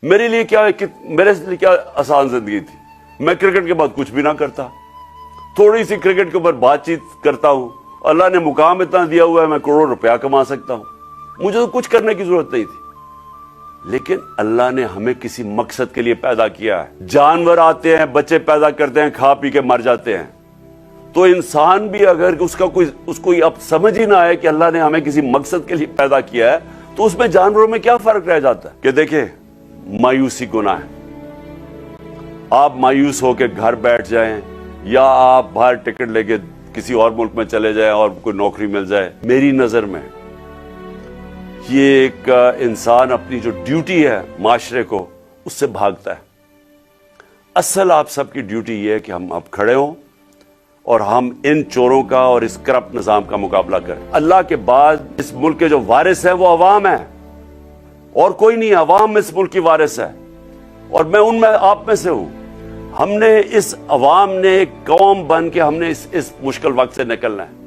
میرے لیے کیا آسان زندگی تھی۔ میں کرکٹ کے بعد کچھ بھی نہ کرتا، تھوڑی سی کرکٹ کے اوپر بات چیت کرتا ہوں، اللہ نے مقام اتنا دیا ہوا ہے میں کروڑ روپیہ کما سکتا ہوں، مجھے تو کچھ کرنے کی ضرورت نہیں تھی۔ لیکن اللہ نے ہمیں کسی مقصد کے لیے پیدا کیا ہے۔ جانور آتے ہیں، بچے پیدا کرتے ہیں، کھا پی کے مر جاتے ہیں، تو انسان بھی اگر اس کو اب سمجھ ہی نہ آئے کہ اللہ نے ہمیں کسی مقصد کے لیے پیدا کیا ہے، تو اس میں جانوروں میں کیا فرق رہ جاتا ہے؟ کہ دیکھیں، مایوسی گناہ ہے۔ آپ مایوس ہو کے گھر بیٹھ جائیں یا آپ باہر ٹکٹ لے کے کسی اور ملک میں چلے جائیں اور کوئی نوکری مل جائے، میری نظر میں یہ ایک انسان اپنی جو ڈیوٹی ہے معاشرے کو، اس سے بھاگتا ہے۔ اصل آپ سب کی ڈیوٹی یہ ہے کہ ہم اب کھڑے ہوں اور ہم ان چوروں کا اور اس کرپٹ نظام کا مقابلہ کریں۔ اللہ کے بعد اس ملک کے جو وارث ہیں وہ عوام ہیں، اور کوئی نہیں۔ عوام اس ملک کی وارث ہے، اور میں آپ میں سے ہوں۔ ہم نے اس عوام نے ایک قوم بن کے ہم نے اس مشکل وقت سے نکلنا ہے۔